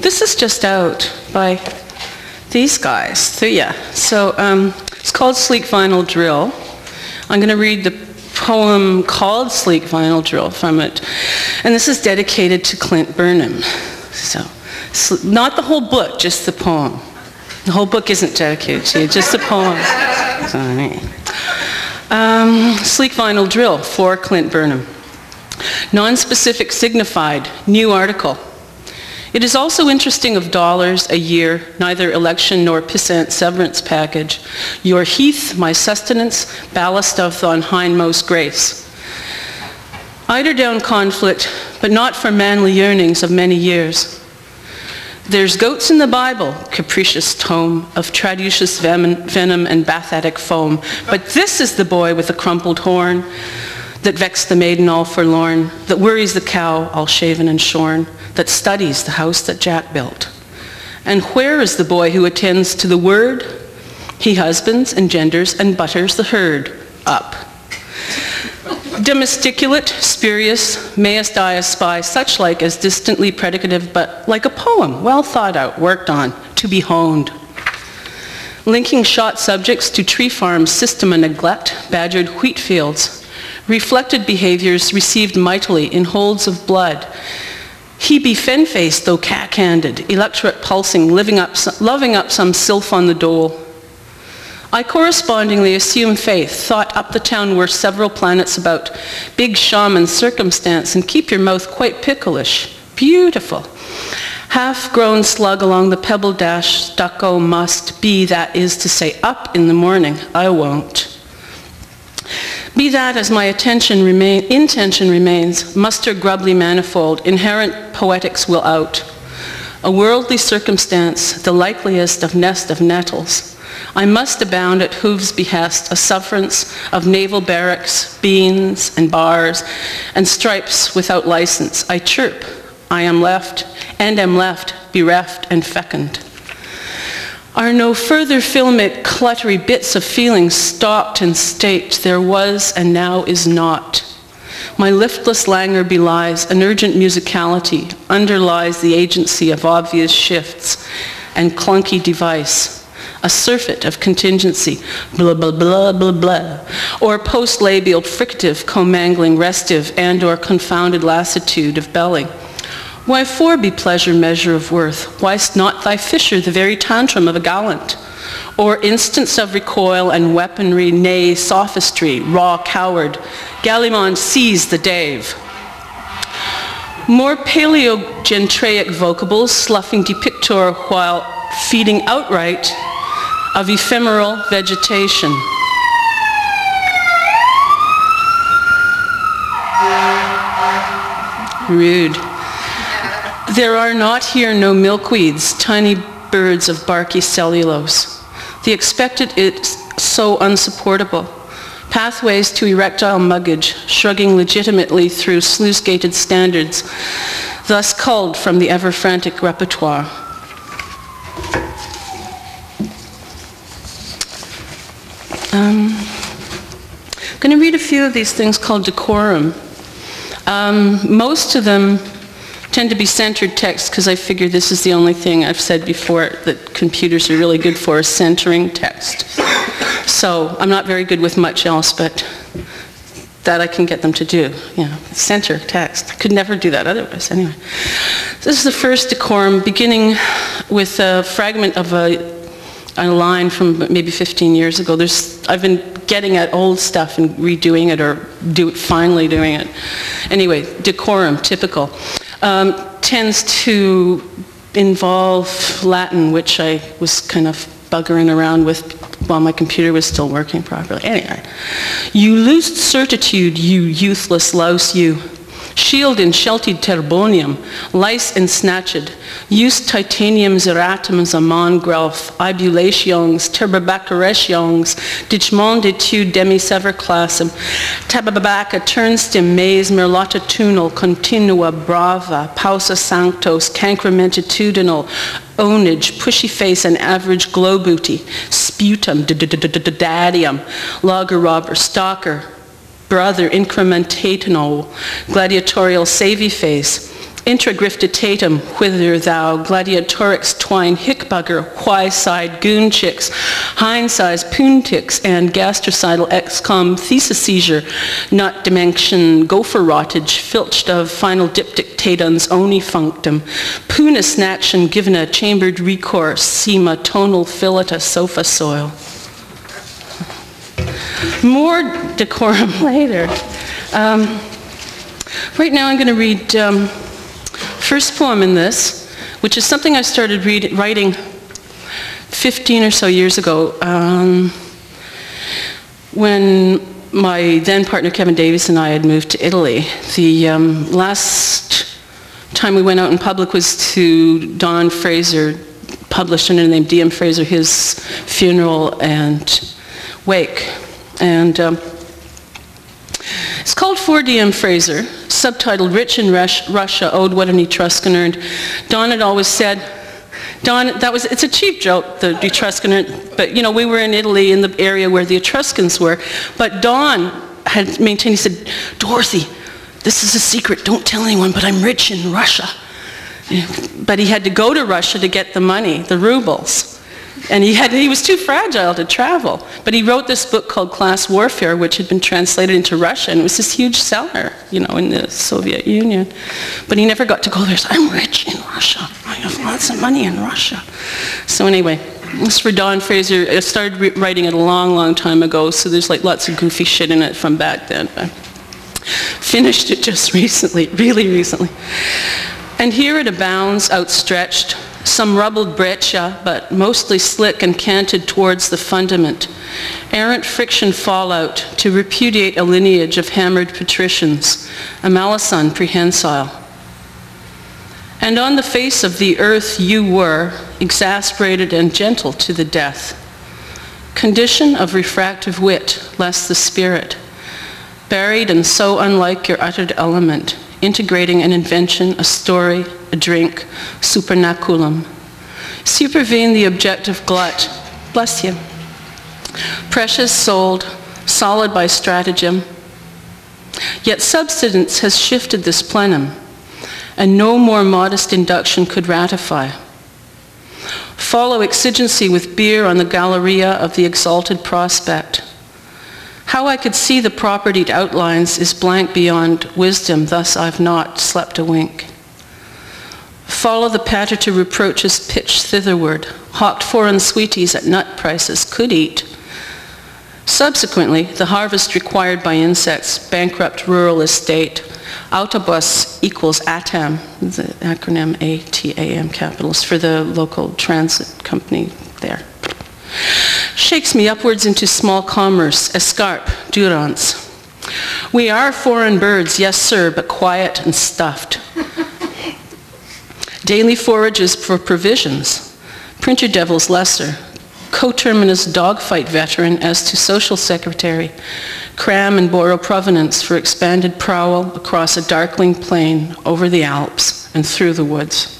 this is just out by these guys. So yeah, so it's called Sleek Vinyl Drill. I'm going to read the poem called Sleek Vinyl Drill from it. And this is dedicated to Clint Burnham. So, not the whole book, just the poem. The whole book isn't dedicated to you, just the poem. Sorry. Sleek Vinyl Drill for Clint Burnham. Non-specific signified, new article. It is also interesting of dollars a year, neither election nor pissant severance package. Your heath, my sustenance, ballast of thine hindmost grace. Eider down conflict, but not for manly yearnings of many years. There's goats in the Bible, capricious tome of traducious venom and bathatic foam, but this is the boy with the crumpled horn that vexed the maiden all forlorn, that worries the cow all shaven and shorn, that studies the house that Jack built. And where is the boy who attends to the word? He husbands, engenders, and butters the herd up. Domesticulate, spurious, mayest I espy, such like as distantly predicative, but like a poem, well thought out, worked on, to be honed. Linking shot subjects to tree farms, system and neglect, badgered wheat fields. Reflected behaviors received mightily in holds of blood. He be fen-faced, though cack-handed, electorate pulsing, loving up some sylph on the dole. I correspondingly assume faith, thought up the town were several planets about, big shaman circumstance, and keep your mouth quite picklish. Beautiful. Half-grown slug along the pebble dash, stucco must be, that is to say, up in the morning. I won't. Be that as my intention remains, muster grubbly manifold, inherent poetics will out. A worldly circumstance, the likeliest of nest of nettles. I must abound at Hoove's behest, a sufferance of naval barracks, beans and bars, and stripes without license. I chirp, I am left, and am left, bereft and fecund. Are no further filmic, cluttery bits of feeling stopped and staked, there was and now is not. My liftless languor belies an urgent musicality, underlies the agency of obvious shifts and clunky device. A surfeit of contingency, blah, blah, blah, blah, blah, or post-labial fricative, commangling, restive, and or confounded lassitude of belly. Why for be pleasure measure of worth? Why'st not thy fisher the very tantrum of a gallant? Or instance of recoil and weaponry, nay, sophistry, raw coward, Gallimond seize the Dave. More paleogentraic vocables, sloughing depictor while feeding outright of ephemeral vegetation. Rude. There are not here no milkweeds, tiny birds of barky cellulose. The expected is so unsupportable. Pathways to erectile muggage, shrugging legitimately through sluice-gated standards, thus culled from the ever-frantic repertoire. I'm going to read a few of these things called DECORUM. Most of them tend to be centered text because I figure this is the only thing I've said before that computers are really good for, is centering text. So I'm not very good with much else, but that I can get them to do. You know, center text. I could never do that otherwise. Anyway, this is the first DECORUM, beginning with a fragment of a line from maybe 15 years ago. I've been getting at old stuff and redoing it, or finally doing it. Anyway, DECORUM, typical. Tends to involve Latin, which I was kind of buggering around with while my computer was still working properly. Anyway, you loosed certitude, you youthless louse, you. Shield in sheltied terbonium, lice ensnatched, used titanium zeratum zaman grelf, ibulations, terbabacarations, dichmon de tu demi-sever classum, tababaca turnstim maze merlata tunal, continua brava, pausa sanctos, cancrementitudinal, ownage, pushy face and average glow booty, sputum, dadium, logger robber, stalker, brother, incrementational, gladiatorial savvy face, Intragriftitatum, whither thou, gladiatorix twine hickbugger, why-side goon chicks, hind-size poon-ticks, and gastrocidal excom thesis seizure, nut dimension gopher rottage, filched of final diptyctaduns oni functum, punis naction given a chambered recourse, sema tonal filleta sofa soil. More decorum later. Right now I'm going to read first poem in this, which is something I started writing 15 or so years ago when my then partner Kevin Davies and I had moved to Italy. The last time we went out in public was to Don Fraser, published under the name D.M. Fraser, his funeral and wake. And it's called For D.M. Fraser, subtitled Rich in Russia, Owed What an Etruscan Earned. Don had always said, it's a cheap joke, the Etruscan earned, but you know, we were in Italy in the area where the Etruscans were, but Don had maintained, he said, Dorothy, this is a secret, don't tell anyone, but I'm rich in Russia. But he had to go to Russia to get the money, the rubles. And he was too fragile to travel. But he wrote this book called Class Warfare, which had been translated into Russian. It was this huge seller, you know, in the Soviet Union. But he never got to go there. So I'm rich in Russia. I have lots of money in Russia. So anyway, this is for Don Fraser. I started writing it a long, long time ago, so there's like lots of goofy shit in it from back then. I finished it just recently, really recently. And here it abounds, outstretched, some rubbled breccia, but mostly slick and canted towards the fundament. Errant friction fallout to repudiate a lineage of hammered patricians, a malison prehensile. And on the face of the earth you were, exasperated and gentle to the death. Condition of refractive wit, less the spirit. Buried and so unlike your uttered element, integrating an invention, a story, a drink, supernaculum. Supervene the objective glut. Bless you. Precious sold, solid by stratagem. Yet substance has shifted this plenum, and no more modest induction could ratify. Follow exigency with beer on the galleria of the exalted prospect. How I could see the propertied outlines is blank beyond wisdom, thus I've not slept a wink. Follow the patter to reproaches pitched thitherward, hawked foreign sweeties at nut prices, could eat. Subsequently, the harvest required by insects, bankrupt rural estate, autobus equals ATAM, the acronym ATAM capitals for the local transit company there. Shakes me upwards into small commerce, escarpe, durance. We are foreign birds, yes sir, but quiet and stuffed. Daily forages for provisions, printer devils lesser, coterminous dogfight veteran as to social secretary, cram and borrow provenance for expanded prowl across a darkling plain over the Alps and through the woods.